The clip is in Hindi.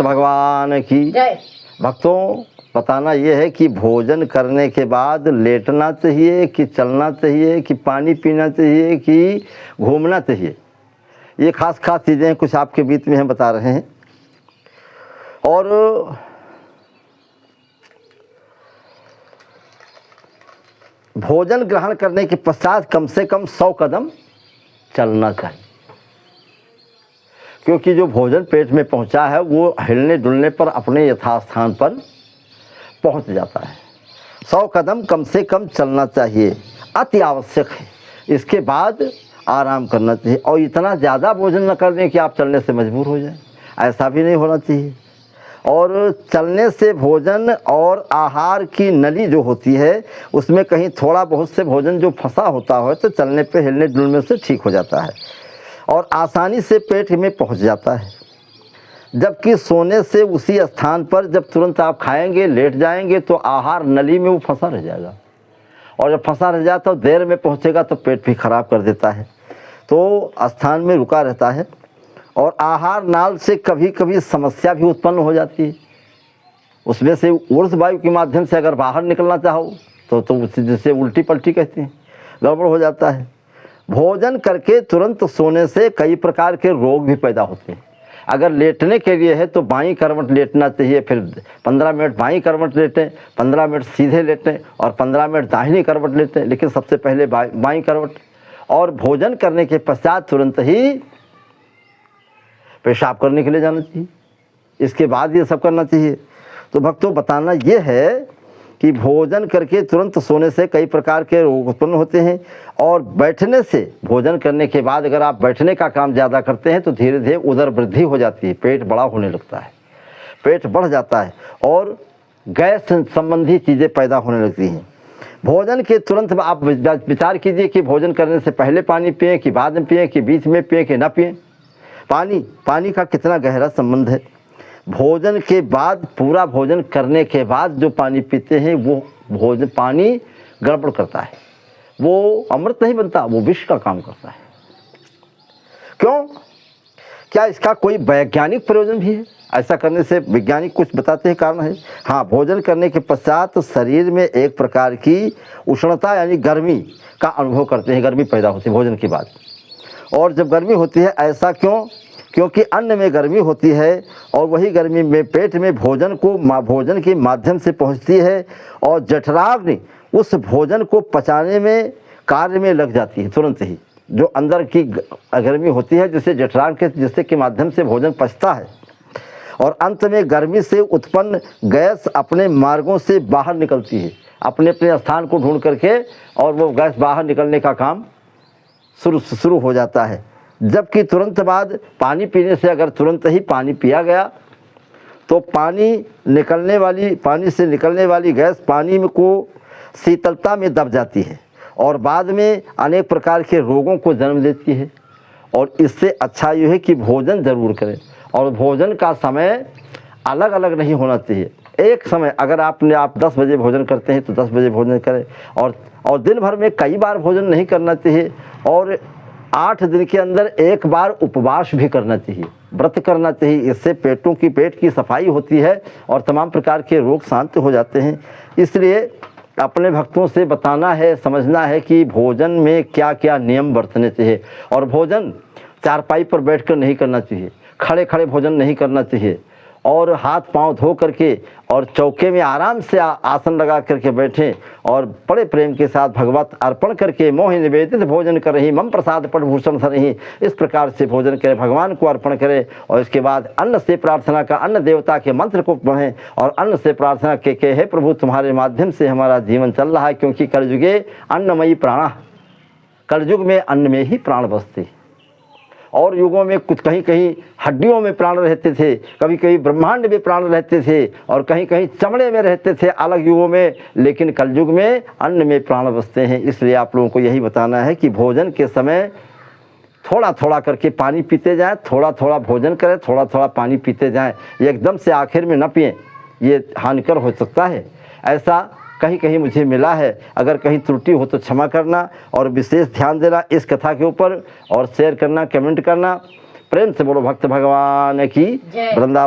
भगवान की जय। भक्तों, बताना ये है कि भोजन करने के बाद लेटना चाहिए कि चलना चाहिए कि पानी पीना चाहिए कि घूमना चाहिए। ये खास चीज़ें कुछ आपके बीच में हम बता रहे हैं। और भोजन ग्रहण करने के पश्चात कम से कम 100 कदम चलना चाहिए, क्योंकि जो भोजन पेट में पहुंचा है वो हिलने डुलने पर अपने यथास्थान पर पहुंच जाता है। 100 कदम कम से कम चलना चाहिए, अति आवश्यक है। इसके बाद आराम करना चाहिए, और इतना ज़्यादा भोजन न करने कि आप चलने से मजबूर हो जाएं, ऐसा भी नहीं होना चाहिए। और चलने से भोजन और आहार की नली जो होती है उसमें कहीं थोड़ा बहुत से भोजन जो फंसा होता है तो चलने पे हिलने डुलने से ठीक हो जाता है और आसानी से पेट में पहुंच जाता है। जबकि सोने से उसी स्थान पर जब तुरंत आप खाएंगे, लेट जाएंगे तो आहार नली में वो फंसा रह जाएगा, और जब फंसा रह जाता तो देर में पहुंचेगा तो पेट भी खराब कर देता है, तो स्थान में रुका रहता है। और आहार नाल से कभी कभी समस्या भी उत्पन्न हो जाती है। उसमें से ऊर्ध्व वायु के माध्यम से अगर बाहर निकलना चाहो तो जिसे उल्टी पल्टी कहते हैं, गड़बड़ हो जाता है। भोजन करके तुरंत सोने से कई प्रकार के रोग भी पैदा होते हैं। अगर लेटने के लिए है तो बाईं करवट लेटना चाहिए, फिर 15 मिनट बाईं करवट लेटें, 15 मिनट सीधे लेटें और 15 मिनट दाहिनी करवट लेटें, लेकिन सबसे पहले बाईं करवट। और भोजन करने के पश्चात तुरंत ही पेशाब करने के लिए जाना चाहिए, इसके बाद ये सब करना चाहिए। तो भक्तों, बताना ये है कि भोजन करके तुरंत सोने से कई प्रकार के रोग उत्पन्न होते हैं। और बैठने से, भोजन करने के बाद अगर आप बैठने का काम ज़्यादा करते हैं तो धीरे धीरे उदर वृद्धि हो जाती है, पेट बड़ा होने लगता है, पेट बढ़ जाता है और गैस संबंधी चीज़ें पैदा होने लगती हैं। भोजन के तुरंत आप विचार कीजिए कि भोजन करने से पहले पानी पिएं कि बाद में पिएं कि बीच में पिएं कि ना पिएं। पानी का कितना गहरा संबंध है। भोजन के बाद, पूरा भोजन करने के बाद जो पानी पीते हैं वो पानी गड़बड़ करता है, वो अमृत नहीं बनता, वो विष का काम करता है। क्यों? क्या इसका कोई वैज्ञानिक प्रयोजन भी है? ऐसा करने से वैज्ञानिक कुछ बताते हैं कारण है। हाँ, भोजन करने के पश्चात शरीर में एक प्रकार की उष्णता यानी गर्मी का अनुभव करते हैं, गर्मी पैदा होती है भोजन के बाद। और जब गर्मी होती है, ऐसा क्यों? क्योंकि अन्न में गर्मी होती है और वही गर्मी में पेट में भोजन के माध्यम से पहुंचती है और जठराग्नि उस भोजन को पचाने में कार्य में लग जाती है तुरंत ही। जो अंदर की गर्मी होती है जिससे के माध्यम से भोजन पचता है, और अंत में गर्मी से उत्पन्न गैस अपने मार्गों से बाहर निकलती है, अपने स्थान को ढूंढ करके, और वो गैस बाहर निकलने का काम शुरू हो जाता है। जबकि तुरंत बाद पानी पीने से, अगर तुरंत ही पानी पिया गया तो पानी से निकलने वाली गैस पानी में को शीतलता में दब जाती है और बाद में अनेक प्रकार के रोगों को जन्म देती है। और इससे अच्छा ये है कि भोजन ज़रूर करें, और भोजन का समय अलग अलग नहीं होना चाहिए। एक समय, अगर आप 10 बजे भोजन करते हैं तो 10 बजे भोजन करें, और दिन भर में कई बार भोजन नहीं करना चाहिए। और 8 दिन के अंदर एक बार उपवास भी करना चाहिए, व्रत करना चाहिए। इससे पेट की सफाई होती है और तमाम प्रकार के रोग शांत हो जाते हैं। इसलिए अपने भक्तों से बताना है, समझना है कि भोजन में क्या क्या नियम बरतने चाहिए। और भोजन चारपाई पर बैठकर नहीं करना चाहिए, खड़े खड़े भोजन नहीं करना चाहिए, और हाथ पांव धो करके और चौके में आराम से आसन लगा करके बैठें और बड़े प्रेम के साथ भगवत अर्पण करके मोहि निवेदित भोजन कर रही मम प्रसाद पट भूषण रही, इस प्रकार से भोजन करें, भगवान को अर्पण करें। और इसके बाद अन्न से प्रार्थना का, अन्न देवता के मंत्र को पढ़ें और अन्न से प्रार्थना के हे प्रभु, तुम्हारे माध्यम से हमारा जीवन चल रहा है, क्योंकि कलयुगे अन्नमयी प्राण, कलयुग में अन्न में ही प्राण बसते। और युगों में कुछ कहीं कहीं हड्डियों में प्राण रहते थे, कभी कहीं ब्रह्मांड में प्राण रहते थे, और कहीं कहीं चमड़े में रहते थे अलग युगों में, लेकिन कलयुग में अन्न में प्राण बसते हैं। इसलिए आप लोगों को यही बताना है कि भोजन के समय थोड़ा थोड़ा करके पानी पीते जाएं, थोड़ा थोड़ा भोजन करें, थोड़ा थोड़ा पानी पीते जाएं, एकदम से आखिर में न पिएं, ये हानिकर हो सकता है। ऐसा कहीं कहीं मुझे मिला है। अगर कहीं त्रुटि हो तो क्षमा करना, और विशेष ध्यान देना इस कथा के ऊपर, और शेयर करना, कमेंट करना। प्रेम से बोलो भक्त भगवान की। वृंदावन।